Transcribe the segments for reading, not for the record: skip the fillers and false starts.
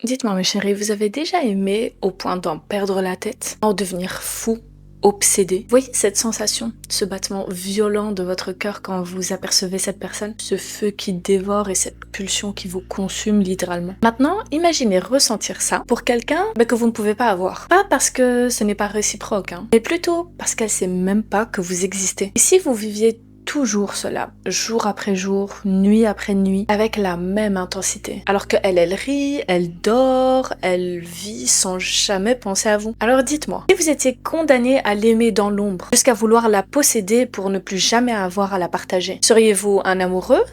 Dites-moi, mes chéris, vous avez déjà aimé au point d'en perdre la tête, en devenir fou, obsédé? Vous voyez cette sensation, ce battement violent de votre cœur quand vous apercevez cette personne? Ce feu qui dévore et cette pulsion qui vous consume littéralement. Maintenant, imaginez ressentir ça pour quelqu'un que vous ne pouvez pas avoir. Pas parce que ce n'est pas réciproque, mais plutôt parce qu'elle sait même pas que vous existez. Et si vous viviez toujours cela, jour après jour, nuit après nuit, avec la même intensité. Alors qu'elle, elle rit, elle dort, elle vit sans jamais penser à vous. Alors dites-moi, si vous étiez condamné à l'aimer dans l'ombre, jusqu'à vouloir la posséder pour ne plus jamais avoir à la partager, seriez-vous un amoureux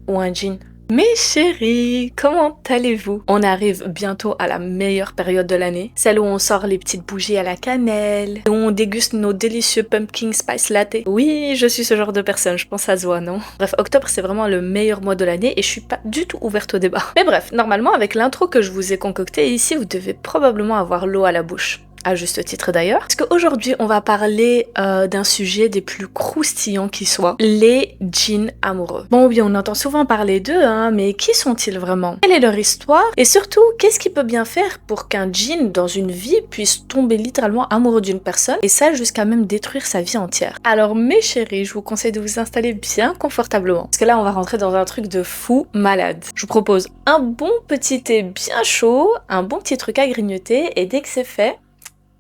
ou un djinn? Mes chéris, comment allez-vous? On arrive bientôt à la meilleure période de l'année, celle où on sort les petites bougies à la cannelle, où on déguste nos délicieux pumpkin spice latte. Oui, je suis ce genre de personne, je pense à Zoa, non? Bref, octobre c'est vraiment le meilleur mois de l'année et je suis pas du tout ouverte au débat. Mais bref, normalement avec l'intro que je vous ai concoctée ici, vous devez probablement avoir l'eau à la bouche. À juste titre d'ailleurs, parce qu'aujourd'hui on va parler d'un sujet des plus croustillants qui soit, les djinns amoureux. Bon oui, on entend souvent parler d'eux, mais qui sont-ils vraiment? Quelle est leur histoire? Et surtout, qu'est-ce qui peut bien faire pour qu'un djinn dans une vie puisse tomber littéralement amoureux d'une personne, et ça jusqu'à même détruire sa vie entière? Alors mes chéris, je vous conseille de vous installer bien confortablement, parce que là on va rentrer dans un truc de fou malade. Je vous propose un bon petit thé bien chaud, un bon petit truc à grignoter, et dès que c'est fait,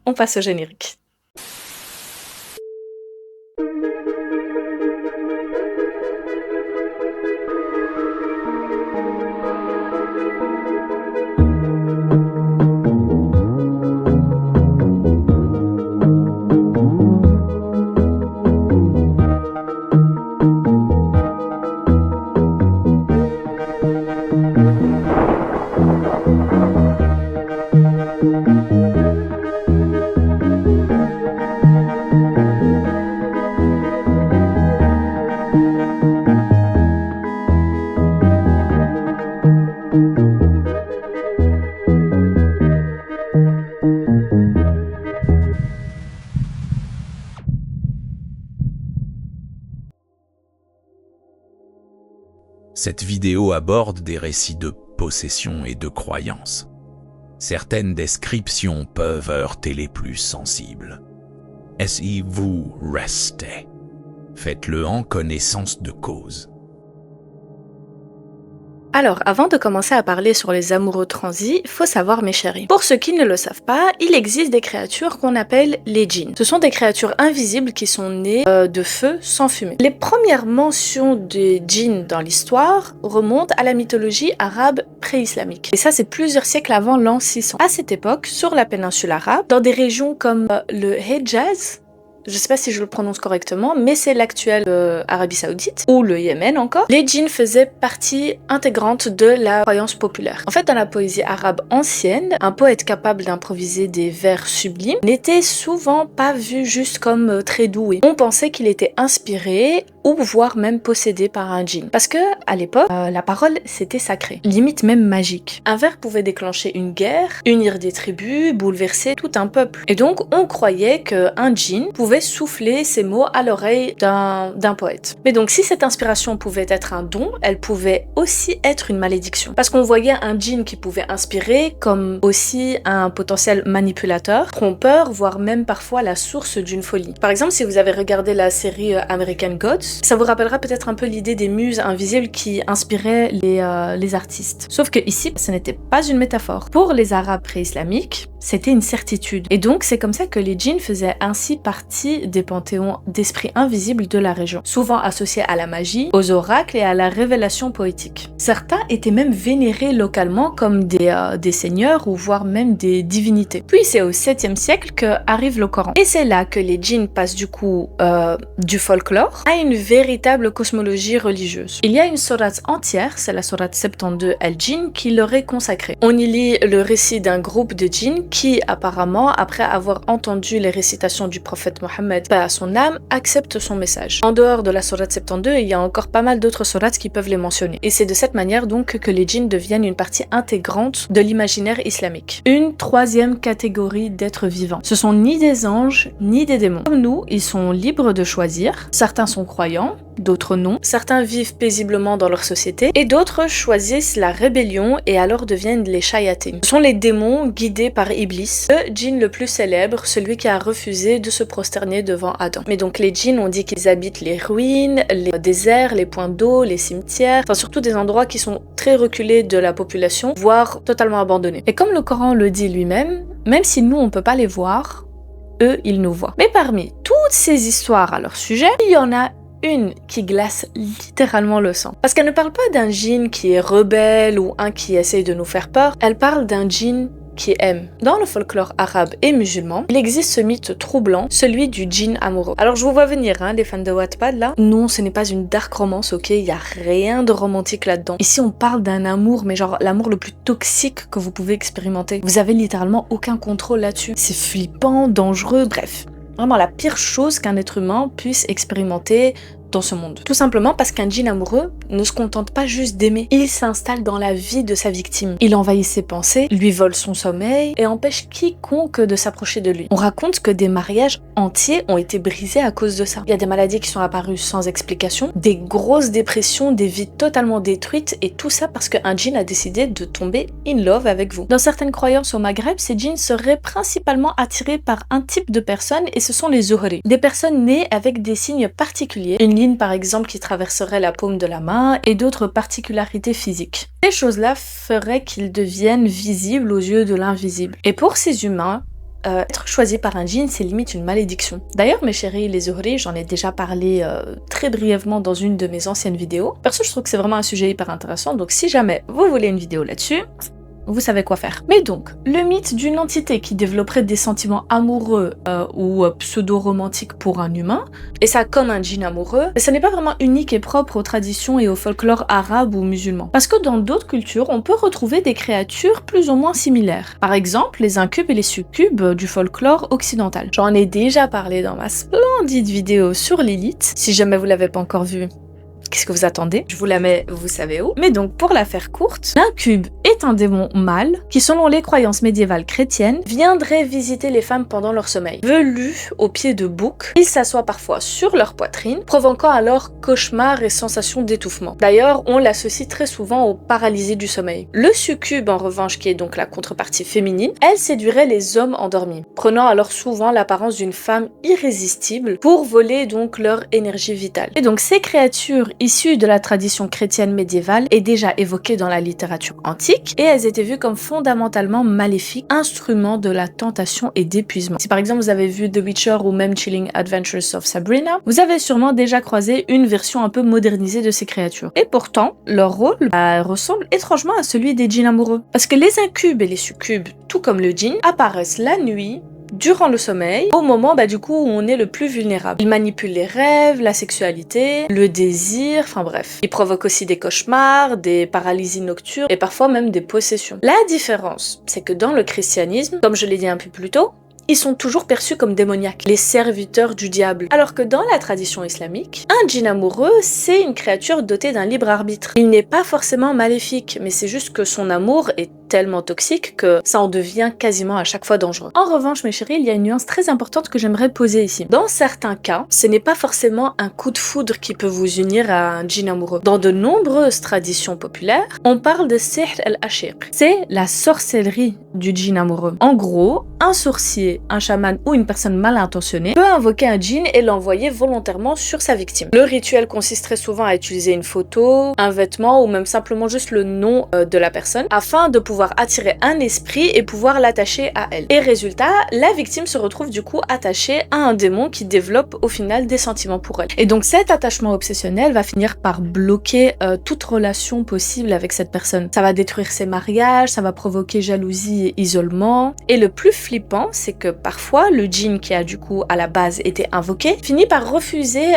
on passe au générique. Cette vidéo aborde des récits de possession et de croyance. Certaines descriptions peuvent heurter les plus sensibles. Asseyez-vous, restez. Faites-le en connaissance de cause. Alors, avant de commencer à parler sur les amoureux transis, faut savoir mes chéris. Pour ceux qui ne le savent pas, il existe des créatures qu'on appelle les djinns. Ce sont des créatures invisibles qui sont nées de feu sans fumée. Les premières mentions des djinns dans l'histoire remontent à la mythologie arabe pré-islamique. Et ça, c'est plusieurs siècles avant l'an 600. À cette époque, sur la péninsule arabe, dans des régions comme le Hejaz, je sais pas si je le prononce correctement, mais c'est l'actuelle Arabie Saoudite, ou le Yémen encore, les djinns faisaient partie intégrante de la croyance populaire. En fait, dans la poésie arabe ancienne, un poète capable d'improviser des vers sublimes n'était souvent pas vu juste comme très doué. On pensait qu'il était inspiré ou voire même possédé par un djinn. Parce que, à l'époque, la parole c'était sacré, limite même magique. Un vers pouvait déclencher une guerre, unir des tribus, bouleverser tout un peuple. Et donc, on croyait qu'un djinn pouvait souffler ces mots à l'oreille d'un poète. Mais donc, si cette inspiration pouvait être un don, elle pouvait aussi être une malédiction. Parce qu'on voyait un djinn qui pouvait inspirer comme aussi un potentiel manipulateur, trompeur, voire même parfois la source d'une folie. Par exemple, si vous avez regardé la série American Gods, ça vous rappellera peut-être un peu l'idée des muses invisibles qui inspiraient les artistes. Sauf que ici, ce n'était pas une métaphore. Pour les Arabes pré-islamiques, c'était une certitude. Et donc, c'est comme ça que les djinns faisaient ainsi partie des panthéons d'esprits invisibles de la région, souvent associés à la magie, aux oracles et à la révélation poétique. Certains étaient même vénérés localement comme des seigneurs ou voire même des divinités. Puis c'est au 7e siècle que arrive le Coran. Et c'est là que les djinns passent du coup du folklore à une véritable cosmologie religieuse. Il y a une sourate entière, c'est la sourate 72 Al-Jinn, qui leur est consacrée. On y lit le récit d'un groupe de djinns qui, apparemment, après avoir entendu les récitations du prophète Mohammed, paix à son âme, accepte son message. En dehors de la sourate 72, il y a encore pas mal d'autres sourates qui peuvent les mentionner. Et c'est de cette manière donc que les djinns deviennent une partie intégrante de l'imaginaire islamique. Une troisième catégorie d'êtres vivants. Ce sont ni des anges, ni des démons. Comme nous, ils sont libres de choisir. Certains sont croyants, d'autres non. Certains vivent paisiblement dans leur société et d'autres choisissent la rébellion et alors deviennent les shayatin. Ce sont les démons guidés par Iblis, le djinn le plus célèbre, celui qui a refusé de se prosterner devant Adam. Mais donc les djinns, on dit qu'ils habitent les ruines, les déserts, les points d'eau, les cimetières, enfin surtout des endroits qui sont très reculés de la population, voire totalement abandonnés. Et comme le Coran le dit lui-même, même si nous on peut pas les voir, eux ils nous voient. Mais parmi toutes ces histoires à leur sujet, il y en a une qui glace littéralement le sang. Parce qu'elle ne parle pas d'un djinn qui est rebelle ou un qui essaye de nous faire peur, elle parle d'un djinn qui aime. Dans le folklore arabe et musulman, il existe ce mythe troublant, celui du djinn amoureux. Alors je vous vois venir, les fans de Wattpad là. Non, ce n'est pas une dark romance, ok, il y a rien de romantique là-dedans. Ici on parle d'un amour, mais genre l'amour le plus toxique que vous pouvez expérimenter. Vous avez littéralement aucun contrôle là-dessus. C'est flippant, dangereux, bref. Vraiment la pire chose qu'un être humain puisse expérimenter dans ce monde. Tout simplement parce qu'un djinn amoureux ne se contente pas juste d'aimer, il s'installe dans la vie de sa victime. Il envahit ses pensées, lui vole son sommeil et empêche quiconque de s'approcher de lui. On raconte que des mariages entiers ont été brisés à cause de ça. Il y a des maladies qui sont apparues sans explication, des grosses dépressions, des vies totalement détruites et tout ça parce qu'un djinn a décidé de tomber in love avec vous. Dans certaines croyances au Maghreb, ces djinns seraient principalement attirés par un type de personnes et ce sont les zuhri, des personnes nées avec des signes particuliers, une ligne par exemple qui traverserait la paume de la main et d'autres particularités physiques. Ces choses-là feraient qu'ils deviennent visibles aux yeux de l'invisible. Et pour ces humains, être choisi par un djinn, c'est limite une malédiction. D'ailleurs, mes chéris, les zuhri, j'en ai déjà parlé très brièvement dans une de mes anciennes vidéos. Perso, je trouve que c'est vraiment un sujet hyper intéressant, donc si jamais vous voulez une vidéo là-dessus, vous savez quoi faire. Mais donc, le mythe d'une entité qui développerait des sentiments amoureux ou pseudo-romantiques pour un humain, et ça comme un djinn amoureux, ça n'est pas vraiment unique et propre aux traditions et au folklore arabe ou musulman. Parce que dans d'autres cultures, on peut retrouver des créatures plus ou moins similaires. Par exemple, les incubes et les succubes du folklore occidental. J'en ai déjà parlé dans ma splendide vidéo sur Lilith. Si jamais vous l'avez pas encore vue, qu'est-ce que vous attendez? Je vous la mets, vous savez où. Mais donc, pour la faire courte, l'incube est un démon mâle qui, selon les croyances médiévales chrétiennes, viendrait visiter les femmes pendant leur sommeil. Velu au pied de boucs, il s'assoit parfois sur leur poitrine, provoquant alors cauchemars et sensations d'étouffement. D'ailleurs, on l'associe très souvent aux paralysies du sommeil. Le succube, en revanche, qui est donc la contrepartie féminine, elle séduirait les hommes endormis, prenant alors souvent l'apparence d'une femme irrésistible pour voler donc leur énergie vitale. Et donc, ces créatures issues de la tradition chrétienne médiévale est déjà évoquée dans la littérature antique et elles étaient vues comme fondamentalement maléfiques, instruments de la tentation et d'épuisement. Si par exemple vous avez vu The Witcher ou même Chilling Adventures of Sabrina, vous avez sûrement déjà croisé une version un peu modernisée de ces créatures. Et pourtant, leur rôle ressemble étrangement à celui des djinns amoureux. Parce que les incubes et les succubes, tout comme le djinn, apparaissent la nuit, durant le sommeil, au moment du coup où on est le plus vulnérable. Ils manipulent les rêves, la sexualité, le désir, enfin bref. Ils provoquent aussi des cauchemars, des paralysies nocturnes et parfois même des possessions. La différence, c'est que dans le christianisme, comme je l'ai dit un peu plus tôt, ils sont toujours perçus comme démoniaques, les serviteurs du diable. Alors que dans la tradition islamique, un djinn amoureux, c'est une créature dotée d'un libre arbitre. Il n'est pas forcément maléfique, mais c'est juste que son amour est tellement toxique que ça en devient quasiment à chaque fois dangereux. En revanche, mes chéris, il y a une nuance très importante que j'aimerais poser ici. Dans certains cas, ce n'est pas forcément un coup de foudre qui peut vous unir à un djinn amoureux. Dans de nombreuses traditions populaires, on parle de sihr al-ashiq. C'est la sorcellerie du djinn amoureux. En gros, un sorcier, un chaman ou une personne mal intentionnée peut invoquer un djinn et l'envoyer volontairement sur sa victime. Le rituel consiste très souvent à utiliser une photo, un vêtement ou même simplement juste le nom de la personne afin de pouvoir attirer un esprit et pouvoir l'attacher à elle. Et résultat, la victime se retrouve du coup attachée à un démon qui développe au final des sentiments pour elle. Et donc cet attachement obsessionnel va finir par bloquer toute relation possible avec cette personne. Ça va détruire ses mariages, ça va provoquer jalousie et isolement. Et le plus flippant, c'est que parfois le djinn qui a du coup à la base été invoqué finit par refuser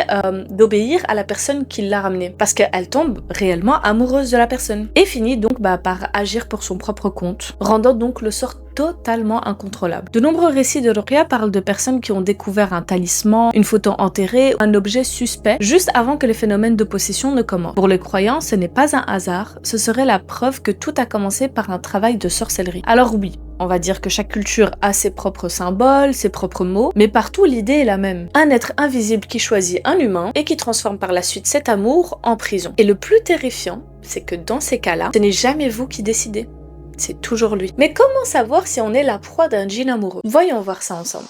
d'obéir à la personne qui l'a ramené parce qu'elle tombe réellement amoureuse de la personne et finit donc par agir pour son propre propre compte, rendant donc le sort totalement incontrôlable. De nombreux récits de Ruqya parlent de personnes qui ont découvert un talisman, une photo enterrée, un objet suspect, juste avant que les phénomènes de possession ne commencent. Pour les croyants, ce n'est pas un hasard, ce serait la preuve que tout a commencé par un travail de sorcellerie. Alors oui, on va dire que chaque culture a ses propres symboles, ses propres mots, mais partout l'idée est la même. Un être invisible qui choisit un humain et qui transforme par la suite cet amour en prison. Et le plus terrifiant, c'est que dans ces cas-là, ce n'est jamais vous qui décidez. C'est toujours lui. Mais comment savoir si on est la proie d'un djinn amoureux? Voyons voir ça ensemble.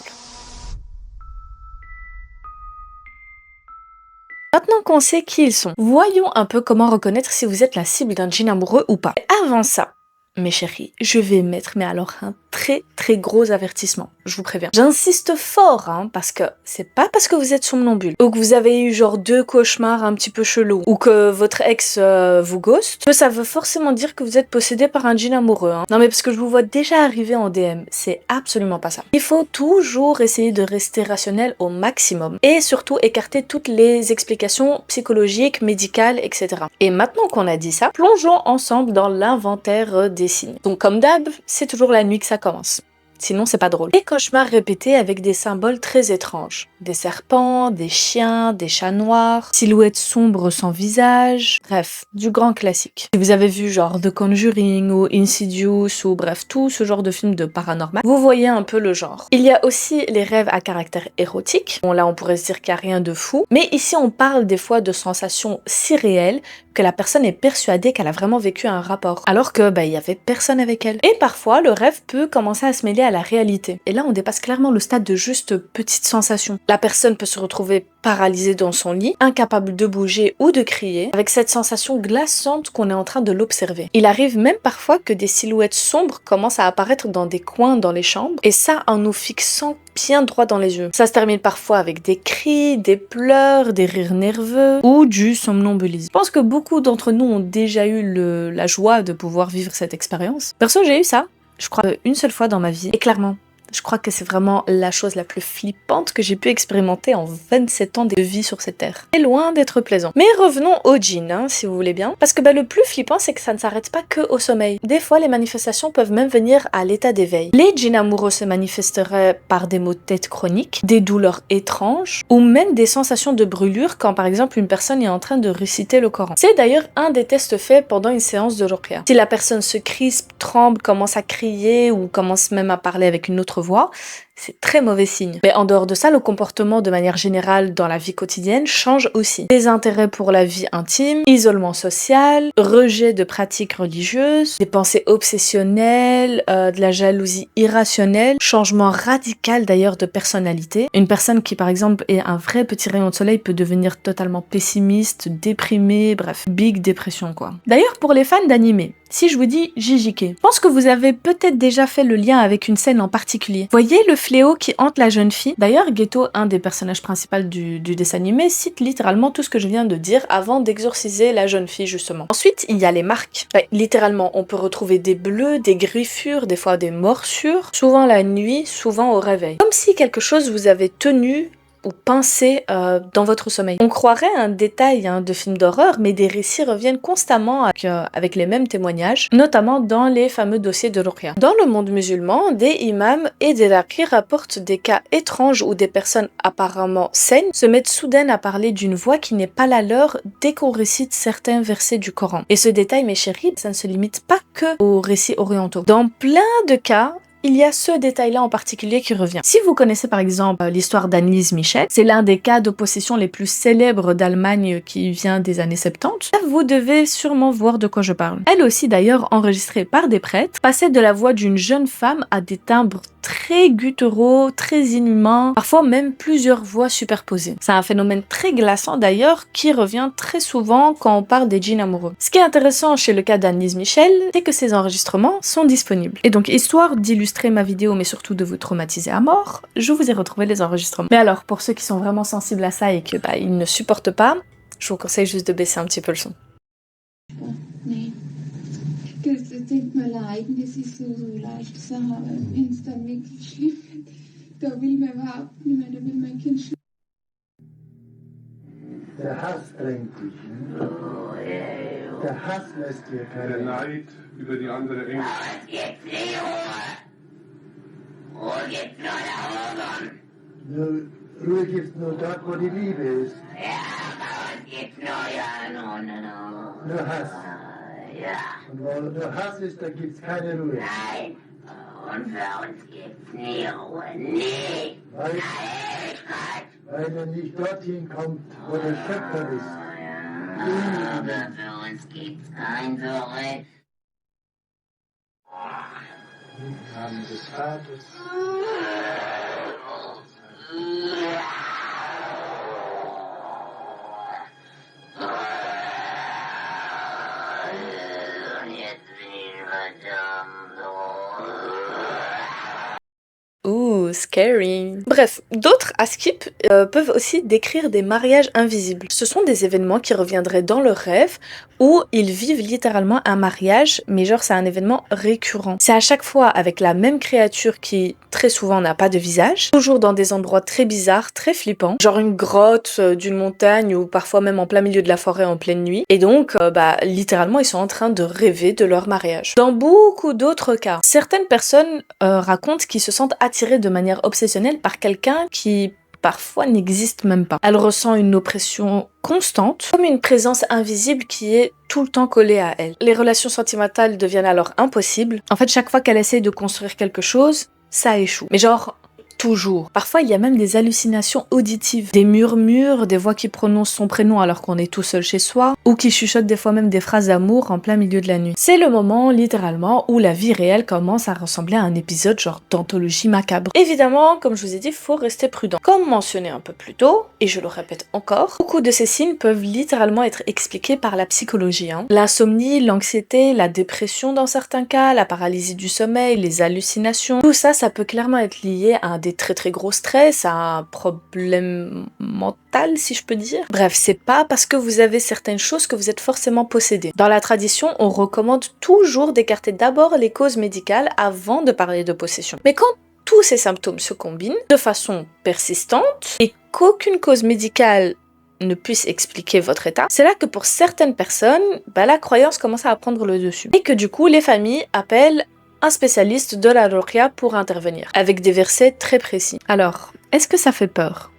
Maintenant qu'on sait qui ils sont, voyons un peu comment reconnaître si vous êtes la cible d'un djinn amoureux ou pas. Avant ça, mes chéris, je vais mettre un très gros avertissement, je vous préviens. J'insiste fort, parce que c'est pas parce que vous êtes somnambule, ou que vous avez eu genre 2 cauchemars un petit peu chelous, ou que votre ex vous ghost, que ça veut forcément dire que vous êtes possédé par un djinn amoureux. Non mais parce que je vous vois déjà arriver en DM, c'est absolument pas ça. Il faut toujours essayer de rester rationnel au maximum, et surtout écarter toutes les explications psychologiques, médicales, etc. Et maintenant qu'on a dit ça, plongeons ensemble dans l'inventaire des signes. Donc comme d'hab, c'est toujours la nuit que ça commence. Sinon, c'est pas drôle. Des cauchemars répétés avec des symboles très étranges. Des serpents, des chiens, des chats noirs, silhouettes sombres sans visage, bref, du grand classique. Si vous avez vu genre The Conjuring ou Insidious ou bref, tout ce genre de films de paranormal, vous voyez un peu le genre. Il y a aussi les rêves à caractère érotique. Bon là, on pourrait se dire qu'il n'y a rien de fou, mais ici on parle des fois de sensations si réelles que la personne est persuadée qu'elle a vraiment vécu un rapport, alors que il y avait personne avec elle. Et parfois, le rêve peut commencer à se mêler à la réalité. Et là, on dépasse clairement le stade de juste petite sensation. La personne peut se retrouver paralysée dans son lit, incapable de bouger ou de crier, avec cette sensation glaçante qu'on est en train de l'observer. Il arrive même parfois que des silhouettes sombres commencent à apparaître dans des coins dans les chambres, et ça en nous fixant bien droit dans les yeux. Ça se termine parfois avec des cris, des pleurs, des rires nerveux ou du somnambulisme. Je pense que beaucoup d'entre nous ont déjà eu la joie de pouvoir vivre cette expérience. Perso, j'ai eu ça, je crois, une seule fois dans ma vie, et clairement, je crois que c'est vraiment la chose la plus flippante que j'ai pu expérimenter en 27 ans de vie sur cette terre. C'est loin d'être plaisant. Mais revenons au djinn, si vous voulez bien. Parce que le plus flippant, c'est que ça ne s'arrête pas que au sommeil. Des fois, les manifestations peuvent même venir à l'état d'éveil. Les djinns amoureux se manifesteraient par des maux de tête chroniques, des douleurs étranges, ou même des sensations de brûlure quand par exemple une personne est en train de réciter le Coran. C'est d'ailleurs un des tests faits pendant une séance de Ruqya. Si la personne se crispe, tremble, commence à crier ou commence même à parler avec une autre voix, c'est très mauvais signe. Mais en dehors de ça, le comportement de manière générale dans la vie quotidienne change aussi. Désintérêt pour la vie intime, isolement social, rejet de pratiques religieuses, des pensées obsessionnelles, de la jalousie irrationnelle, changement radical d'ailleurs de personnalité. Une personne qui par exemple est un vrai petit rayon de soleil peut devenir totalement pessimiste, déprimée, bref, big dépression quoi. D'ailleurs pour les fans d'anime, si je vous dis JJK, je pense que vous avez peut-être déjà fait le lien avec une scène en particulier. Voyez le fléau qui hante la jeune fille. D'ailleurs, Geto, un des personnages principaux du dessin animé, cite littéralement tout ce que je viens de dire avant d'exorciser la jeune fille justement. Ensuite, il y a les marques. Littéralement, on peut retrouver des bleus, des griffures, des fois des morsures, souvent la nuit, souvent au réveil. Comme si quelque chose vous avait tenu ou pincé dans votre sommeil. On croirait un détail de film d'horreur, mais des récits reviennent constamment avec les mêmes témoignages, notamment dans les fameux dossiers de Ruqya. Dans le monde musulman, des imams et des laqis rapportent des cas étranges où des personnes apparemment saines se mettent soudain à parler d'une voix qui n'est pas la leur dès qu'on récite certains versets du Coran. Et ce détail, mes chéris, ça ne se limite pas que aux récits orientaux. Dans plein de cas, il y a ce détail-là en particulier qui revient. Si vous connaissez par exemple l'histoire d'Annelise Michel, c'est l'un des cas de possession les plus célèbres d'Allemagne qui vient des années 70, vous devez sûrement voir de quoi je parle. Elle aussi d'ailleurs enregistrée par des prêtres, passait de la voix d'une jeune femme à des timbres très gutturaux, très inhumains, parfois même plusieurs voix superposées. C'est un phénomène très glaçant d'ailleurs qui revient très souvent quand on parle des djinns amoureux. Ce qui est intéressant chez le cas d'Annelise Michel, c'est que ces enregistrements sont disponibles. Et donc histoire d'illustrer ma vidéo mais surtout de vous traumatiser à mort, je vous ai retrouvé les enregistrements. Mais alors pour ceux qui sont vraiment sensibles à ça et que ils ne supportent pas, je vous conseille juste de baisser un petit peu le son. Det tænkte mig lejden, det sidste udlejt, så har Insta virkelig slidt. Der vil man være op, men der vil man kan slidt. Der hast eigentlich. Der Hass lässt dir Der keine Neid über die andere Engel. Ruhe gibt's nur dort, wo die Liebe ist. Nur Hass. Und wo nur Hass ist, da gibt's keine Ruhe. Und für uns gibt's nie Ruhe. Nie. Weil er nicht dorthin kommt, wo der Schöpfer ist. Aber für uns gibt's kein Zurück. Im Namen des Vaters. Und jetzt bin ich verdammt. Scary. Bref, d'autres à skip peuvent aussi décrire des mariages invisibles. Ce sont des événements qui reviendraient dans leur rêve où ils vivent littéralement un mariage, mais genre c'est un événement récurrent. C'est à chaque fois avec la même créature qui très souvent n'a pas de visage, toujours dans des endroits très bizarres, très flippants, genre une grotte d'une montagne ou parfois même en plein milieu de la forêt en pleine nuit. Et donc, littéralement, ils sont en train de rêver de leur mariage. Dans beaucoup d'autres cas, certaines personnes racontent qu'ils se sentent attirés de manière obsessionnelle par quelqu'un qui parfois n'existe même pas. Elle ressent une oppression constante, comme une présence invisible qui est tout le temps collée à elle. Les relations sentimentales deviennent alors impossibles. En fait, chaque fois qu'elle essaie de construire quelque chose, ça échoue. Mais genre, toujours. Parfois, il y a même des hallucinations auditives, des murmures, des voix qui prononcent son prénom alors qu'on est tout seul chez soi, ou qui chuchotent des fois même des phrases d'amour en plein milieu de la nuit. C'est le moment, littéralement, où la vie réelle commence à ressembler à un épisode genre d'anthologie macabre. Évidemment, comme je vous ai dit, faut rester prudent. Comme mentionné un peu plus tôt, et je le répète encore, beaucoup de ces signes peuvent littéralement être expliqués par la psychologie. L'insomnie, l'anxiété, la dépression dans certains cas, la paralysie du sommeil, les hallucinations, tout ça, ça peut clairement être lié à un très très gros stress, à un problème mental si je peux dire. Bref, c'est pas parce que vous avez certaines choses que vous êtes forcément possédé. Dans la tradition, on recommande toujours d'écarter d'abord les causes médicales avant de parler de possession. Mais quand tous ces symptômes se combinent de façon persistante et qu'aucune cause médicale ne puisse expliquer votre état, c'est là que pour certaines personnes, la croyance commence à prendre le dessus. Et que du coup, les familles appellent un spécialiste de la ruqya pour intervenir, avec des versets très précis. Alors, est-ce que ça fait peur ?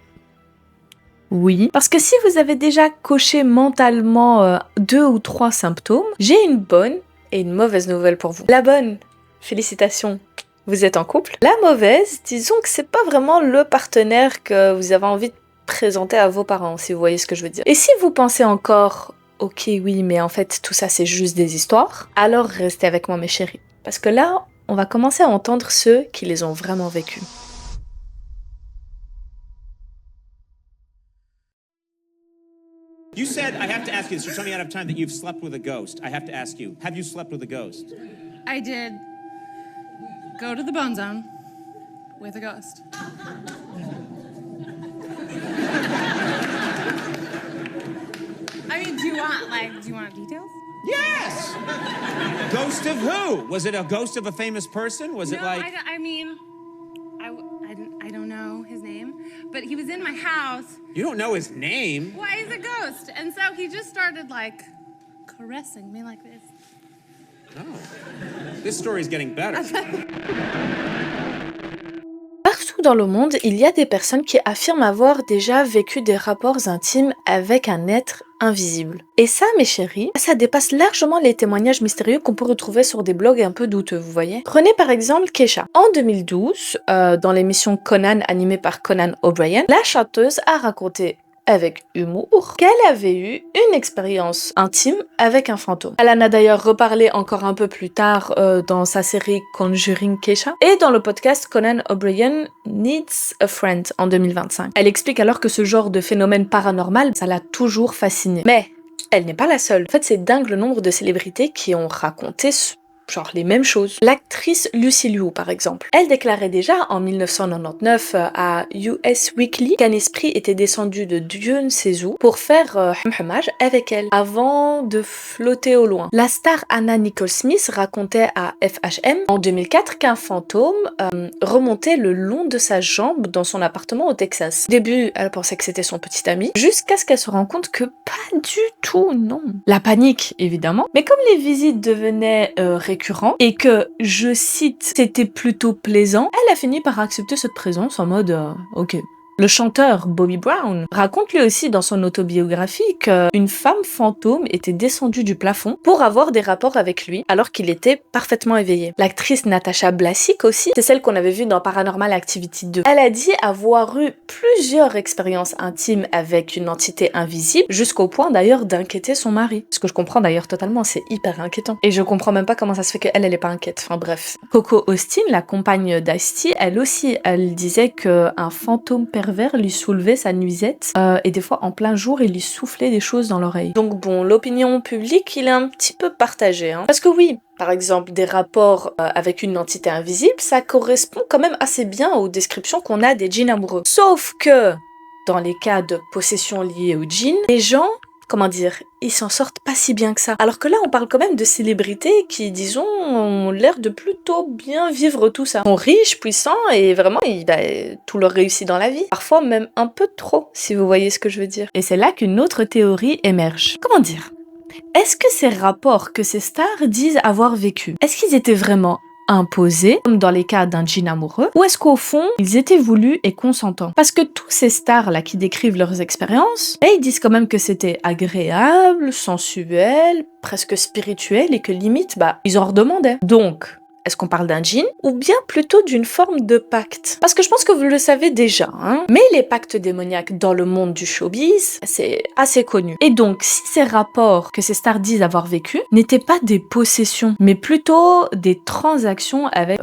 Oui, parce que si vous avez déjà coché mentalement 2 ou 3 symptômes, j'ai une bonne et une mauvaise nouvelle pour vous. La bonne, félicitations, vous êtes en couple. La mauvaise, disons que c'est pas vraiment le partenaire que vous avez envie de présenter à vos parents, si vous voyez ce que je veux dire. Et si vous pensez encore, ok oui, mais en fait tout ça c'est juste des histoires, alors restez avec moi mes chéris. Parce que là, on va commencer à entendre ceux qui les ont vraiment vécus. You said, I have to ask you this, you're telling me out of time that you've slept with a ghost. I have to ask you, have you slept with a ghost? I did go to the Bone Zone with a ghost. I mean, do you want details? Yes! Ghost of who? Was it a ghost of a famous person? Was it No, like... I don't know his name, but he was in my house. You don't know his name? Well, he's a ghost, and so he just started caressing me like this. Oh. This story's getting better. Partout dans le monde, il y a des personnes qui affirment avoir déjà vécu des rapports intimes avec un être invisible. Et ça, mes chéris, ça dépasse largement les témoignages mystérieux qu'on peut retrouver sur des blogs un peu douteux, vous voyez. Prenez par exemple Kesha. En 2012, dans l'émission Conan animée par Conan O'Brien, la chanteuse a raconté avec humour qu'elle avait eu une expérience intime avec un fantôme. Elle en a d'ailleurs reparlé encore un peu plus tard dans sa série Conjuring Kesha et dans le podcast Conan O'Brien Needs a Friend en 2025. Elle explique alors que ce genre de phénomène paranormal, ça l'a toujours fascinée. Mais elle n'est pas la seule. En fait, c'est dingue le nombre de célébrités qui ont raconté genre les mêmes choses. L'actrice Lucy Liu, par exemple, elle déclarait déjà en 1999 à US Weekly qu'un esprit était descendu de Dieu ne sait où pour faire hamhumage avec elle avant de flotter au loin. La star Anna Nicole Smith racontait à FHM en 2004 qu'un fantôme remontait le long de sa jambe dans son appartement au Texas. Au début, elle pensait que c'était son petit ami, jusqu'à ce qu'elle se rende compte que pas du tout, non. La panique, évidemment, mais comme les visites devenaient récurrentes et que, je cite, c'était plutôt plaisant, elle a fini par accepter cette présence en mode ok. Le chanteur Bobby Brown raconte lui aussi dans son autobiographie qu'une femme fantôme était descendue du plafond pour avoir des rapports avec lui alors qu'il était parfaitement éveillé. L'actrice Natasha Blassic aussi, c'est celle qu'on avait vue dans Paranormal Activity 2. Elle a dit avoir eu plusieurs expériences intimes avec une entité invisible, jusqu'au point d'ailleurs d'inquiéter son mari. Ce que je comprends d'ailleurs totalement, c'est hyper inquiétant. Et je comprends même pas comment ça se fait qu'elle est pas inquiète. Enfin bref. Coco Austin, la compagne d'Ice-T, elle aussi, elle disait qu'un fantôme pervers lui soulevait sa nuisette et des fois en plein jour il lui soufflait des choses dans l'oreille. Donc bon, l'opinion publique il est un petit peu partagé parce que oui, par exemple des rapports avec une entité invisible, ça correspond quand même assez bien aux descriptions qu'on a des djinns amoureux. Sauf que dans les cas de possession liée aux djinns, les gens, comment dire, ils s'en sortent pas si bien que ça. Alors que là, on parle quand même de célébrités qui, disons, ont l'air de plutôt bien vivre tout ça. Ils sont riches, puissants et vraiment, tout leur réussit dans la vie. Parfois même un peu trop, si vous voyez ce que je veux dire. Et c'est là qu'une autre théorie émerge. Comment dire ? Est-ce que ces rapports que ces stars disent avoir vécu, est-ce qu'ils étaient vraiment imposés, comme dans les cas d'un djinn amoureux, ou est-ce qu'au fond, ils étaient voulus et consentants? Parce que tous ces stars-là qui décrivent leurs expériences, ils disent quand même que c'était agréable, sensuel, presque spirituel, et que limite, ils en redemandaient. Donc, est-ce qu'on parle d'un djinn ou bien plutôt d'une forme de pacte? Parce que je pense que vous le savez déjà, mais les pactes démoniaques dans le monde du showbiz, c'est assez connu. Et donc, si ces rapports que ces stars disent avoir vécu n'étaient pas des possessions, mais plutôt des transactions avec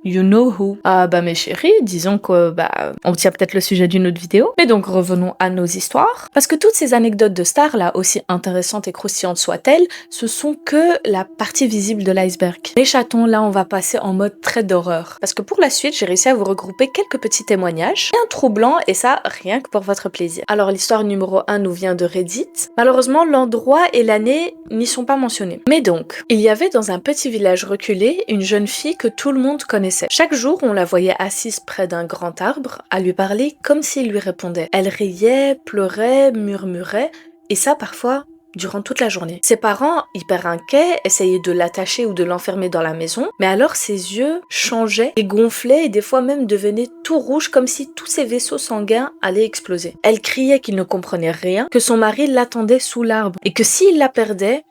you know who. Mes chéris, disons que on tient peut-être le sujet d'une autre vidéo. Mais donc revenons à nos histoires. Parce que toutes ces anecdotes de stars là, aussi intéressantes et croustillantes soient-elles, ce sont que la partie visible de l'iceberg. Les chatons, là on va passer en mode trait d'horreur. Parce que pour la suite, j'ai réussi à vous regrouper quelques petits témoignages, bien troublants, et ça rien que pour votre plaisir. Alors l'histoire numéro 1 nous vient de Reddit. Malheureusement, l'endroit et l'année n'y sont pas mentionnés. Mais donc, il y avait dans un petit village reculé une jeune fille que tout le monde connaissait. Chaque jour, on la voyait assise près d'un grand arbre, à lui parler comme s'il lui répondait. Elle riait, pleurait, murmurait, et ça parfois durant toute la journée. Ses parents, hyper inquiets, essayaient de l'attacher ou de l'enfermer dans la maison, mais alors ses yeux changeaient et gonflaient et des fois même devenaient tout rouges comme si tous ses vaisseaux sanguins allaient exploser. Elle criait qu'il ne comprenait rien, que son mari l'attendait sous l'arbre et que s'il la perdait,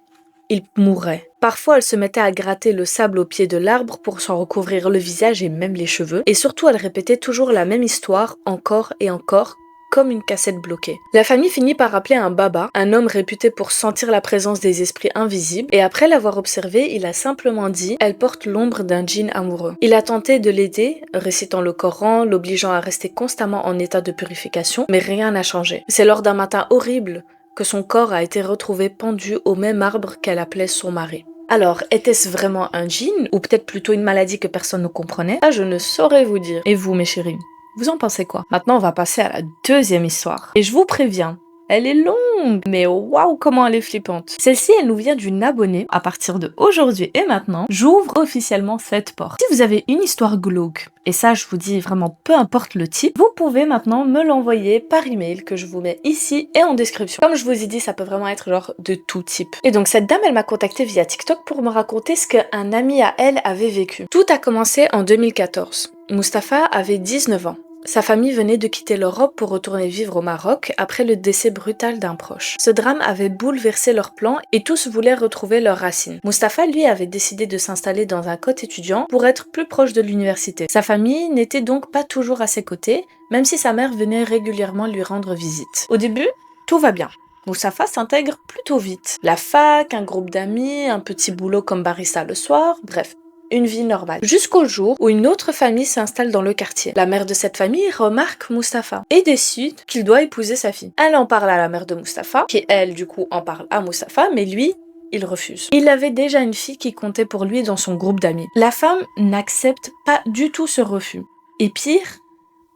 il mourrait. Parfois, elle se mettait à gratter le sable au pied de l'arbre pour s'en recouvrir le visage et même les cheveux. Et surtout, elle répétait toujours la même histoire, encore et encore, comme une cassette bloquée. La famille finit par appeler un baba, un homme réputé pour sentir la présence des esprits invisibles, et après l'avoir observé, il a simplement dit « Elle porte l'ombre d'un djinn amoureux ». Il a tenté de l'aider, récitant le Coran, l'obligeant à rester constamment en état de purification, mais rien n'a changé. C'est lors d'un matin horrible que son corps a été retrouvé pendu au même arbre qu'elle appelait son mari. Alors, était-ce vraiment un djinn, ou peut-être plutôt une maladie que personne ne comprenait? Ça, je ne saurais vous dire. Et vous, mes chéris, vous en pensez quoi? Maintenant, on va passer à la deuxième histoire. Et je vous préviens, elle est longue, mais waouh, comment elle est flippante. Celle-ci, elle nous vient d'une abonnée. À partir de aujourd'hui et maintenant, j'ouvre officiellement cette porte. Si vous avez une histoire glauque, et ça, je vous dis vraiment, peu importe le type, vous pouvez maintenant me l'envoyer par email que je vous mets ici et en description. Comme je vous ai dit, ça peut vraiment être genre de tout type. Et donc, cette dame, elle m'a contactée via TikTok pour me raconter ce qu'un ami à elle avait vécu. Tout a commencé en 2014. Mustapha avait 19 ans. Sa famille venait de quitter l'Europe pour retourner vivre au Maroc après le décès brutal d'un proche. Ce drame avait bouleversé leurs plans et tous voulaient retrouver leurs racines. Mustapha, lui, avait décidé de s'installer dans un code étudiant pour être plus proche de l'université. Sa famille n'était donc pas toujours à ses côtés, même si sa mère venait régulièrement lui rendre visite. Au début, tout va bien. Mustapha s'intègre plutôt vite. La fac, un groupe d'amis, un petit boulot comme barista le soir, bref. Une vie normale. Jusqu'au jour où une autre famille s'installe dans le quartier. La mère de cette famille remarque Mustapha et décide qu'il doit épouser sa fille. Elle en parle à la mère de Mustapha, qui elle du coup en parle à Mustapha, mais lui, il refuse. Il avait déjà une fille qui comptait pour lui dans son groupe d'amis. La femme n'accepte pas du tout ce refus. Et pire,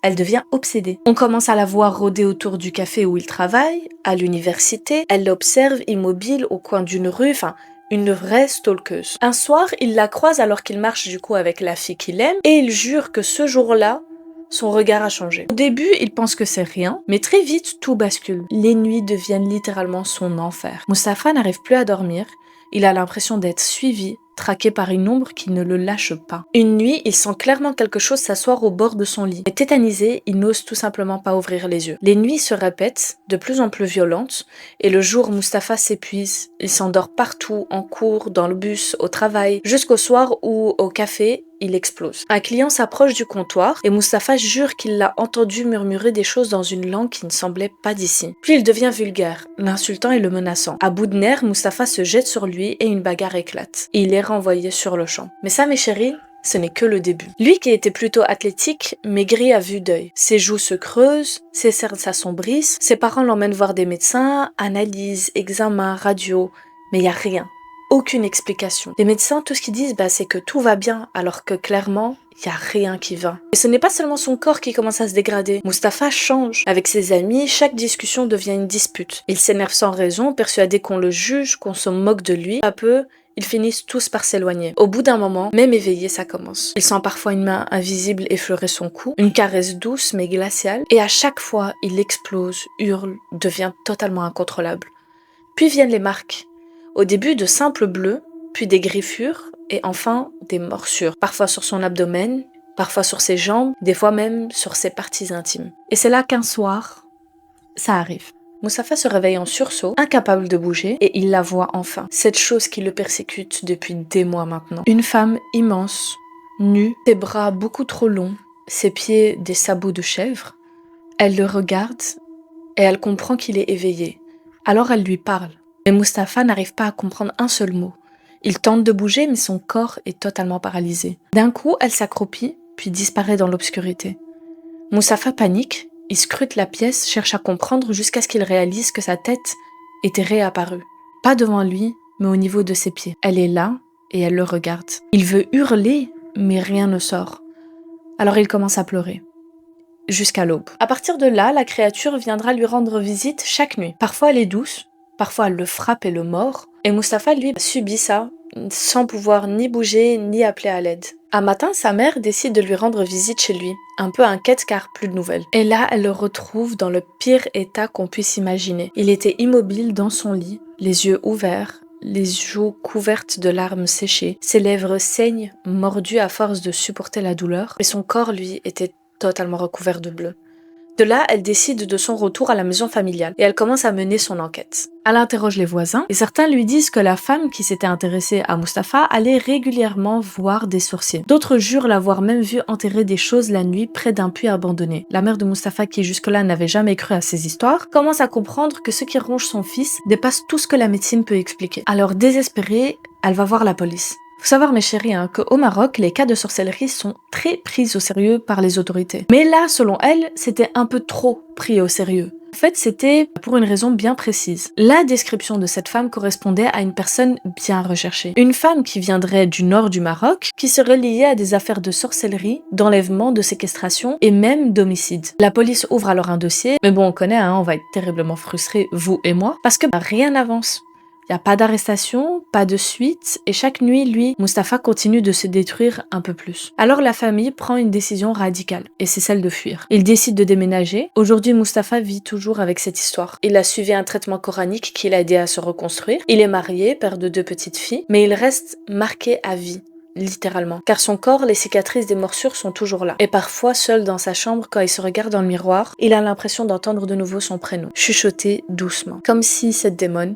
elle devient obsédée. On commence à la voir rôder autour du café où il travaille, à l'université. Elle l'observe immobile au coin d'une rue, enfin, une vraie stalkeuse. Un soir, il la croise alors qu'il marche du coup avec la fille qu'il aime et il jure que ce jour-là, son regard a changé. Au début, il pense que c'est rien, mais très vite, tout bascule. Les nuits deviennent littéralement son enfer. Mustapha n'arrive plus à dormir. Il a l'impression d'être suivi, traqué par une ombre qui ne le lâche pas. Une nuit, il sent clairement quelque chose s'asseoir au bord de son lit. Mais tétanisé, il n'ose tout simplement pas ouvrir les yeux. Les nuits se répètent, de plus en plus violentes, et le jour, Mustapha s'épuise. Il s'endort partout, en cours, dans le bus, au travail, jusqu'au soir où, au café, il explose. Un client s'approche du comptoir et Mustapha jure qu'il l'a entendu murmurer des choses dans une langue qui ne semblait pas d'ici. Puis il devient vulgaire, l'insultant et le menaçant. À bout de nerfs, Mustapha se jette sur lui et une bagarre éclate. Et il est renvoyé sur le champ. Mais ça, mes chéris, ce n'est que le début. Lui qui était plutôt athlétique, maigrit à vue d'œil. Ses joues se creusent, ses cernes s'assombrissent, ses parents l'emmènent voir des médecins, analyses, examens, radio, mais il n'y a rien. Aucune explication. Les médecins, tout ce qu'ils disent, c'est que tout va bien, alors que clairement, il n'y a rien qui va. Et ce n'est pas seulement son corps qui commence à se dégrader. Mustapha change. Avec ses amis, chaque discussion devient une dispute. Il s'énerve sans raison, persuadé qu'on le juge, qu'on se moque de lui. À peu, ils finissent tous par s'éloigner. Au bout d'un moment, même éveillé, ça commence. Il sent parfois une main invisible effleurer son cou, une caresse douce mais glaciale, et à chaque fois, il explose, hurle, devient totalement incontrôlable. Puis viennent les marques. Au début, de simples bleus, puis des griffures, et enfin des morsures. Parfois sur son abdomen, parfois sur ses jambes, des fois même sur ses parties intimes. Et c'est là qu'un soir, ça arrive. Mustapha se réveille en sursaut, incapable de bouger, et il la voit enfin. Cette chose qui le persécute depuis des mois maintenant. Une femme immense, nue, ses bras beaucoup trop longs, ses pieds des sabots de chèvre. Elle le regarde, et elle comprend qu'il est éveillé. Alors elle lui parle. Mais Mustapha n'arrive pas à comprendre un seul mot. Il tente de bouger, mais son corps est totalement paralysé. D'un coup, elle s'accroupit, puis disparaît dans l'obscurité. Mustapha panique, il scrute la pièce, cherche à comprendre jusqu'à ce qu'il réalise que sa tête était réapparue. Pas devant lui, mais au niveau de ses pieds. Elle est là, et elle le regarde. Il veut hurler, mais rien ne sort. Alors il commence à pleurer. Jusqu'à l'aube. À partir de là, la créature viendra lui rendre visite chaque nuit. Parfois elle est douce, parfois elle le frappe et le mord, et Mustapha, lui, subit ça, sans pouvoir ni bouger, ni appeler à l'aide. Un matin, sa mère décide de lui rendre visite chez lui, un peu inquiète car plus de nouvelles. Et là, elle le retrouve dans le pire état qu'on puisse imaginer. Il était immobile dans son lit, les yeux ouverts, les joues couvertes de larmes séchées, ses lèvres saignent, mordues à force de supporter la douleur, et son corps, lui, était totalement recouvert de bleu. De là, elle décide de son retour à la maison familiale et elle commence à mener son enquête. Elle interroge les voisins et certains lui disent que la femme qui s'était intéressée à Mustapha allait régulièrement voir des sorciers. D'autres jurent l'avoir même vu enterrer des choses la nuit près d'un puits abandonné. La mère de Mustapha, qui jusque-là n'avait jamais cru à ces histoires, commence à comprendre que ce qui ronge son fils dépasse tout ce que la médecine peut expliquer. Alors désespérée, elle va voir la police. Faut savoir, mes chéris, qu'au Maroc, les cas de sorcellerie sont très pris au sérieux par les autorités. Mais là, selon elle, c'était un peu trop pris au sérieux. En fait, c'était pour une raison bien précise. La description de cette femme correspondait à une personne bien recherchée. Une femme qui viendrait du nord du Maroc, qui serait liée à des affaires de sorcellerie, d'enlèvement, de séquestration et même d'homicide. La police ouvre alors un dossier, mais bon, on connaît, on va être terriblement frustrés, vous et moi, parce que rien n'avance. Il n'y a pas d'arrestation, pas de suite, et chaque nuit, lui, Mustapha continue de se détruire un peu plus. Alors la famille prend une décision radicale, et c'est celle de fuir. Il décide de déménager. Aujourd'hui, Mustapha vit toujours avec cette histoire. Il a suivi un traitement coranique qui l'a aidé à se reconstruire. Il est marié, père de 2 petites filles, mais il reste marqué à vie. Littéralement. Car son corps, les cicatrices des morsures sont toujours là. Et parfois, seul dans sa chambre, quand il se regarde dans le miroir, il a l'impression d'entendre de nouveau son prénom, chuchoter doucement. Comme si cette démone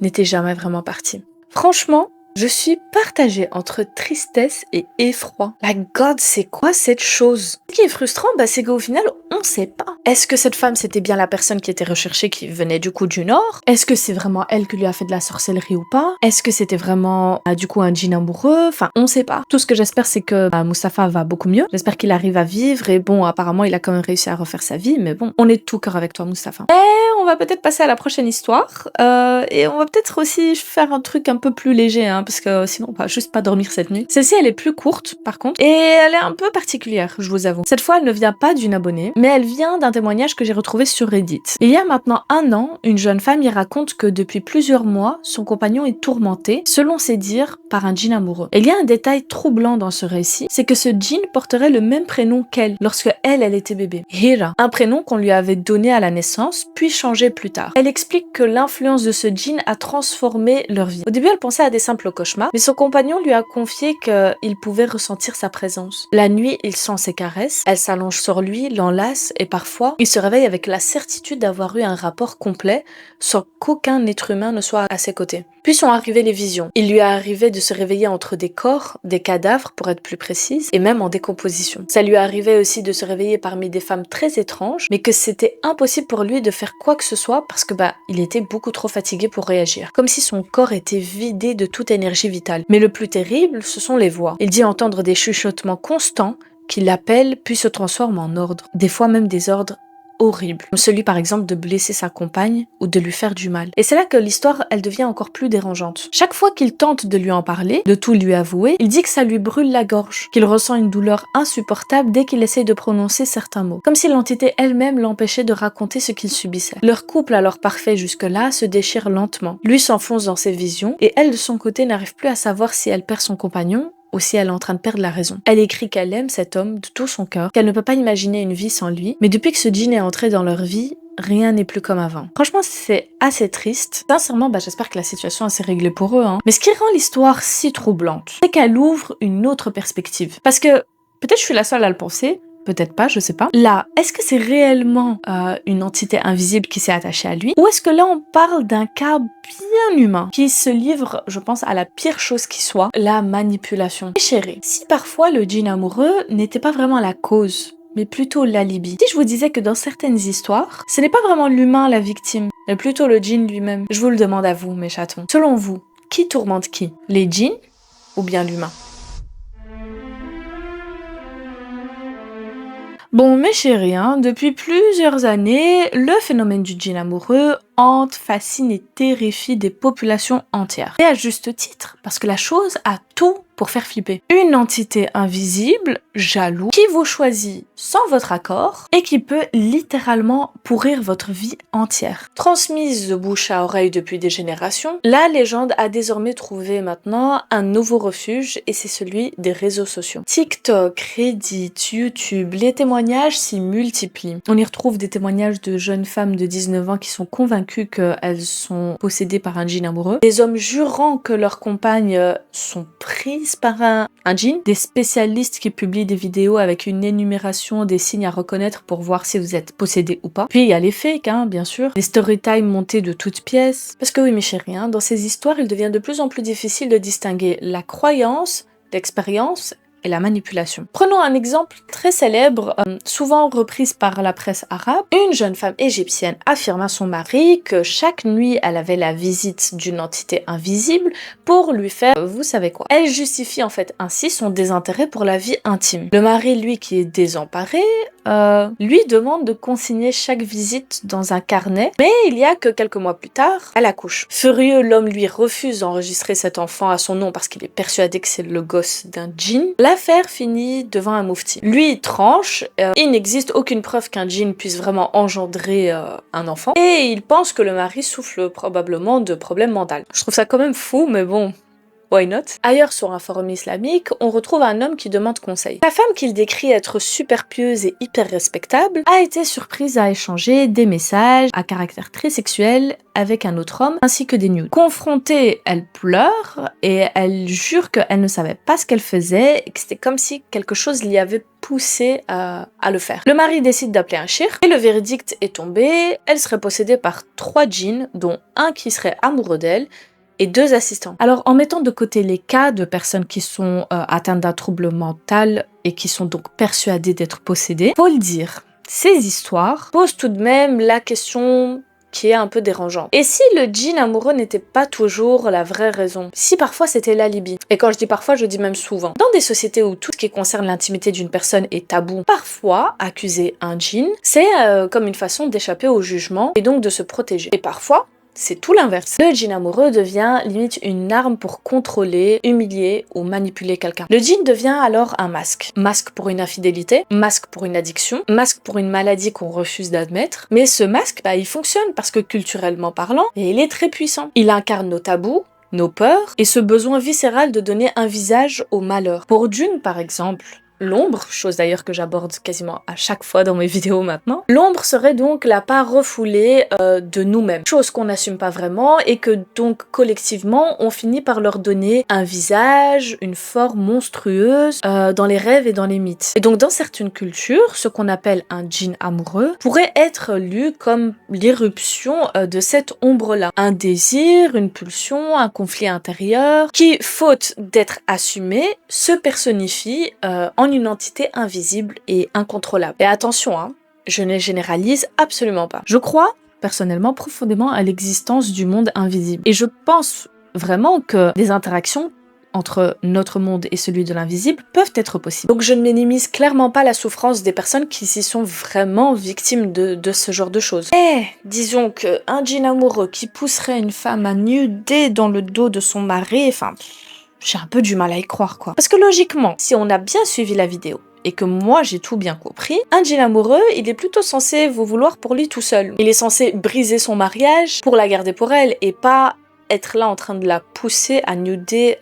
n'était jamais vraiment partie. Franchement, Je suis partagée entre tristesse et effroi. La God, c'est quoi cette chose? Ce qui est frustrant, c'est qu'au final, on sait pas. Est-ce que cette femme, c'était bien la personne qui était recherchée, qui venait du coup du Nord? Est-ce que c'est vraiment elle qui lui a fait de la sorcellerie ou pas? Est-ce que c'était vraiment, du coup, un djinn amoureux? Enfin, on sait pas. Tout ce que j'espère, c'est que Mustapha va beaucoup mieux. J'espère qu'il arrive à vivre et bon, apparemment, il a quand même réussi à refaire sa vie, mais bon, on est de tout cœur avec toi, Mustapha. Et on va peut-être passer à la prochaine histoire et on va peut-être aussi faire un truc un peu plus léger, hein, parce que sinon on va juste pas dormir cette nuit. Celle-ci, elle est plus courte, par contre, et elle est un peu particulière, je vous avoue. Cette fois, elle ne vient pas d'une abonnée, mais elle vient d'un témoignage que j'ai retrouvé sur Reddit. Il y a maintenant 1 an, une jeune femme y raconte que depuis plusieurs mois, son compagnon est tourmenté, selon ses dires, par un djinn amoureux. Et il y a un détail troublant dans ce récit, c'est que ce djinn porterait le même prénom qu'elle, lorsque elle était bébé. Hira, un prénom qu'on lui avait donné à la naissance, puis changé plus tard. Elle explique que l'influence de ce djinn a transformé leur vie. Au début, elle pensait à des simples cauchemars, mais son compagnon lui a confié qu'il pouvait ressentir sa présence. La nuit, il sent ses caresses, elle s'allonge sur lui, l'enlace, et parfois, il se réveille avec la certitude d'avoir eu un rapport complet, sans qu'aucun être humain ne soit à ses côtés. Puis sont arrivées les visions. Il lui est arrivé de se réveiller entre des corps, des cadavres pour être plus précise, et même en décomposition. Ça lui arrivait aussi de se réveiller parmi des femmes très étranges, mais que c'était impossible pour lui de faire quoi que ce soit parce que il était beaucoup trop fatigué pour réagir. Comme si son corps était vidé de toute énergie vitale. Mais le plus terrible, ce sont les voix. Il dit entendre des chuchotements constants qui l'appellent puis se transforment en ordres. Des fois même des ordres horrible, comme celui par exemple de blesser sa compagne ou de lui faire du mal. Et c'est là que l'histoire, elle devient encore plus dérangeante. Chaque fois qu'il tente de lui en parler, de tout lui avouer, il dit que ça lui brûle la gorge, qu'il ressent une douleur insupportable dès qu'il essaye de prononcer certains mots, comme si l'entité elle-même l'empêchait de raconter ce qu'il subissait. Leur couple, alors parfait jusque-là, se déchire lentement. Lui s'enfonce dans ses visions et elle de son côté n'arrive plus à savoir si elle perd son compagnon ou si elle est en train de perdre la raison. Elle écrit qu'elle aime cet homme de tout son cœur, qu'elle ne peut pas imaginer une vie sans lui, mais depuis que ce djinn est entré dans leur vie, rien n'est plus comme avant. Franchement, c'est assez triste. Sincèrement, j'espère que la situation s'est réglée pour eux. Mais ce qui rend l'histoire si troublante, c'est qu'elle ouvre une autre perspective. Parce que, peut-être je suis la seule à le penser, peut-être pas, je sais pas. Là, est-ce que c'est réellement une entité invisible qui s'est attachée à lui? Ou est-ce que là, on parle d'un cas bien humain qui se livre, je pense, à la pire chose qui soit, la manipulation? Et chérie, si parfois le djinn amoureux n'était pas vraiment la cause, mais plutôt l'alibi. Si je vous disais que dans certaines histoires, ce n'est pas vraiment l'humain la victime, mais plutôt le djinn lui-même. Je vous le demande à vous, mes chatons. Selon vous, qui tourmente qui? Les djinns ou bien l'humain? Bon, mes chéris, depuis plusieurs années, le phénomène du djinn amoureux hante, fascine et terrifie des populations entières. Et à juste titre, parce que la chose a tout pour faire flipper. Une entité invisible, jaloux, qui vous choisit sans votre accord et qui peut littéralement pourrir votre vie entière. Transmise de bouche à oreille depuis des générations, la légende a désormais trouvé maintenant un nouveau refuge et c'est celui des réseaux sociaux. TikTok, Reddit, YouTube, les témoignages s'y multiplient. On y retrouve des témoignages de jeunes femmes de 19 ans qui sont convaincues qu'elles sont possédées par un djinn amoureux, des hommes jurant que leurs compagnes sont prises par un djinn, des spécialistes qui publient des vidéos avec une énumération des signes à reconnaître pour voir si vous êtes possédé ou pas. Puis il y a les fakes, bien sûr, des storytime montés de toutes pièces. Parce que oui, mes chéris, dans ces histoires, il devient de plus en plus difficile de distinguer la croyance, l'expérience et la manipulation. Prenons un exemple très célèbre, souvent reprise par la presse arabe. Une jeune femme égyptienne affirme à son mari que chaque nuit, elle avait la visite d'une entité invisible pour lui faire, vous savez quoi. Elle justifie en fait ainsi son désintérêt pour la vie intime. Le mari, lui, qui est désemparé, lui demande de consigner chaque visite dans un carnet, mais il y a que quelques mois plus tard, elle accouche. Furieux, l'homme lui refuse d'enregistrer cet enfant à son nom parce qu'il est persuadé que c'est le gosse d'un djinn. L'affaire finit devant un moufti. Lui, il tranche, il n'existe aucune preuve qu'un djinn puisse vraiment engendrer un enfant, et il pense que le mari souffre probablement de problèmes mentaux. Je trouve ça quand même fou, mais bon... Why not? Ailleurs sur un forum islamique, on retrouve un homme qui demande conseil. La femme qu'il décrit être super pieuse et hyper respectable a été surprise à échanger des messages à caractère très sexuel avec un autre homme, ainsi que des nudes. Confrontée, elle pleure et elle jure qu'elle ne savait pas ce qu'elle faisait et que c'était comme si quelque chose l'y avait poussée à le faire. Le mari décide d'appeler un shir et le verdict est tombé. Elle serait possédée par 3 djinns, dont un qui serait amoureux d'elle, et 2 assistants. Alors, en mettant de côté les cas de personnes qui sont atteintes d'un trouble mental et qui sont donc persuadées d'être possédées, faut le dire, ces histoires posent tout de même la question qui est un peu dérangeante. Et si le djinn amoureux n'était pas toujours la vraie raison? Si parfois c'était l'alibi? Et quand je dis parfois, je dis même souvent. Dans des sociétés où tout ce qui concerne l'intimité d'une personne est tabou, parfois, accuser un djinn, c'est comme une façon d'échapper au jugement et donc de se protéger. Et parfois, c'est tout l'inverse. Le djinn amoureux devient limite une arme pour contrôler, humilier ou manipuler quelqu'un. Le djinn devient alors un masque. Masque pour une infidélité, masque pour une addiction, masque pour une maladie qu'on refuse d'admettre. Mais ce masque, il fonctionne parce que culturellement parlant, et il est très puissant. Il incarne nos tabous, nos peurs et ce besoin viscéral de donner un visage au malheur. Pour Dune, par exemple, l'ombre, chose d'ailleurs que j'aborde quasiment à chaque fois dans mes vidéos maintenant, l'ombre serait donc la part refoulée de nous-mêmes, chose qu'on n'assume pas vraiment et que donc collectivement on finit par leur donner un visage, une forme monstrueuse dans les rêves et dans les mythes. Et donc dans certaines cultures, ce qu'on appelle un djinn amoureux pourrait être lu comme l'irruption de cette ombre-là. Un désir, une pulsion, un conflit intérieur qui, faute d'être assumé, se personnifie en une entité invisible et incontrôlable. Et attention, je ne généralise absolument pas. Je crois personnellement profondément à l'existence du monde invisible. Et je pense vraiment que des interactions entre notre monde et celui de l'invisible peuvent être possibles. Donc je ne minimise clairement pas la souffrance des personnes qui s'y sont vraiment victimes de ce genre de choses. Mais disons qu'un djinn amoureux qui pousserait une femme à nuder dans le dos de son mari, j'ai un peu du mal à y croire, quoi. Parce que logiquement, si on a bien suivi la vidéo, et que moi j'ai tout bien compris, un djinn amoureux, il est plutôt censé vous vouloir pour lui tout seul. Il est censé briser son mariage pour la garder pour elle, et pas être là en train de la pousser à nuder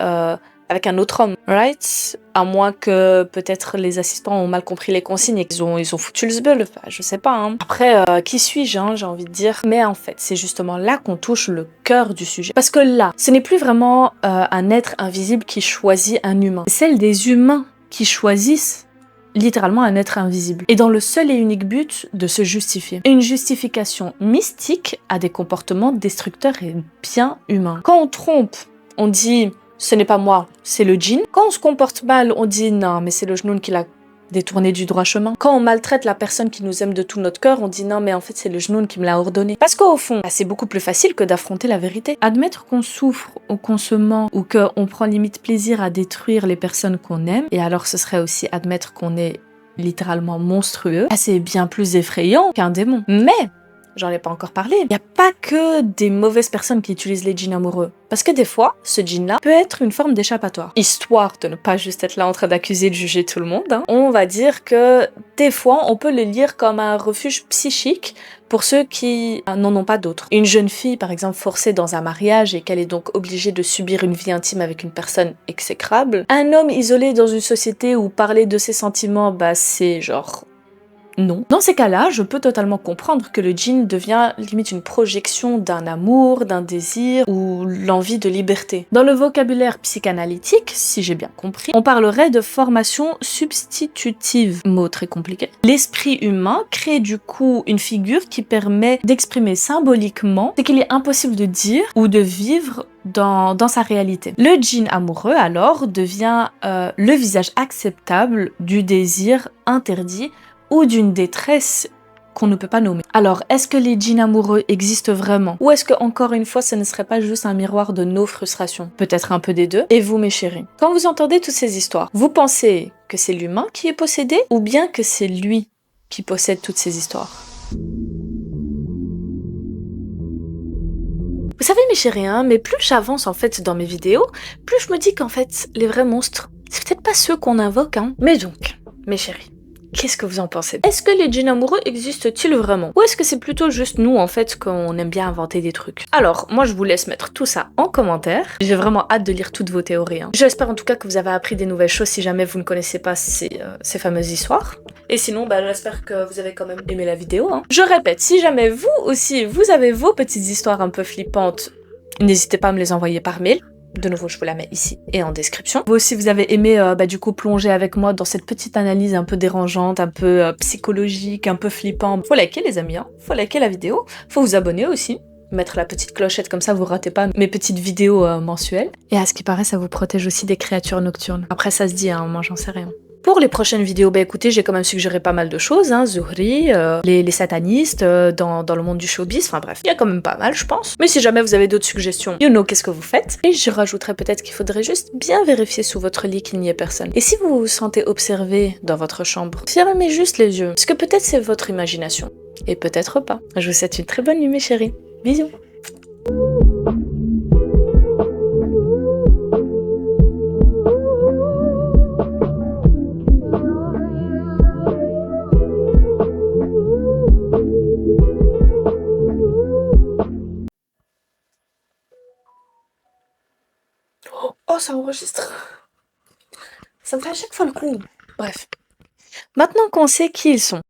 avec un autre homme, right? À moins que peut-être les assistants ont mal compris les consignes et qu'ils ont foutu le zbeul, je sais pas. Après, qui suis-je, j'ai envie de dire. Mais en fait, c'est justement là qu'on touche le cœur du sujet. Parce que là, ce n'est plus vraiment un être invisible qui choisit un humain. C'est celle des humains qui choisissent littéralement un être invisible. Et dans le seul et unique but de se justifier. Une justification mystique à des comportements destructeurs et bien humains. Quand on trompe, on dit... ce n'est pas moi, c'est le djinn. Quand on se comporte mal, on dit non, mais c'est le genoun qui l'a détourné du droit chemin. Quand on maltraite la personne qui nous aime de tout notre cœur, on dit non, mais en fait c'est le genoun qui me l'a ordonné. Parce qu'au fond, c'est beaucoup plus facile que d'affronter la vérité. Admettre qu'on souffre ou qu'on se ment ou qu'on prend limite plaisir à détruire les personnes qu'on aime, et alors ce serait aussi admettre qu'on est littéralement monstrueux, c'est bien plus effrayant qu'un démon. Mais j'en ai pas encore parlé. Il n'y a pas que des mauvaises personnes qui utilisent les djinns amoureux. Parce que des fois, ce djinn-là peut être une forme d'échappatoire. Histoire de ne pas juste être là en train d'accuser, de juger tout le monde. On va dire que des fois, on peut le lire comme un refuge psychique pour ceux qui n'en ont pas d'autres. Une jeune fille, par exemple, forcée dans un mariage et qu'elle est donc obligée de subir une vie intime avec une personne exécrable. Un homme isolé dans une société où parler de ses sentiments, c'est genre... non. Dans ces cas-là, je peux totalement comprendre que le djinn devient limite une projection d'un amour, d'un désir ou l'envie de liberté. Dans le vocabulaire psychanalytique, si j'ai bien compris, on parlerait de formation substitutive, mot très compliqué. L'esprit humain crée du coup une figure qui permet d'exprimer symboliquement ce qu'il est impossible de dire ou de vivre dans sa réalité. Le djinn amoureux, alors, devient le visage acceptable du désir interdit ou d'une détresse qu'on ne peut pas nommer. Alors, est-ce que les djinns amoureux existent vraiment? Ou est-ce que, encore une fois, ce ne serait pas juste un miroir de nos frustrations? Peut-être un peu des deux. Et vous, mes chéris, quand vous entendez toutes ces histoires, vous pensez que c'est l'humain qui est possédé ou bien que c'est lui qui possède toutes ces histoires? Vous savez, mes chéris, mais plus j'avance en fait dans mes vidéos, plus je me dis qu'en fait, les vrais monstres, c'est peut-être pas ceux qu'on invoque, Mais donc, mes chéris, qu'est-ce que vous en pensez? Est-ce que les djinns amoureux existent-ils vraiment? Ou est-ce que c'est plutôt juste nous, en fait, qu'on aime bien inventer des trucs? Alors, moi, je vous laisse mettre tout ça en commentaire. J'ai vraiment hâte de lire toutes vos théories. J'espère en tout cas que vous avez appris des nouvelles choses si jamais vous ne connaissez pas ces fameuses histoires. Et sinon, j'espère que vous avez quand même aimé la vidéo. Je répète, si jamais vous aussi, vous avez vos petites histoires un peu flippantes, n'hésitez pas à me les envoyer par mail. De nouveau, je vous la mets ici et en description. Vous aussi, vous avez aimé du coup plonger avec moi dans cette petite analyse un peu dérangeante, un peu psychologique, un peu flippante. Faut liker les amis, faut liker la vidéo. Faut vous abonner aussi. mettre la petite clochette, comme ça vous ratez pas mes petites vidéos mensuelles. Et à ce qui paraît, ça vous protège aussi des créatures nocturnes. Après ça se dit, hein, moi j'en sais rien. Pour les prochaines vidéos, bah écoutez, j'ai quand même suggéré pas mal de choses, hein, Zuhri, les satanistes, dans le monde du showbiz, enfin bref, il y a quand même pas mal, je pense. Mais si jamais vous avez d'autres suggestions, you know qu'est-ce que vous faites. Et je rajouterais peut-être qu'il faudrait juste bien vérifier sous votre lit qu'il n'y ait personne. Et si vous vous sentez observé dans votre chambre, fermez juste les yeux, parce que peut-être c'est votre imagination. Et peut-être pas. Je vous souhaite une très bonne nuit mes chéris. Bisous. Oh, ça enregistre. Ça me fait à chaque fois le coup. Bref. Maintenant qu'on sait qui ils sont,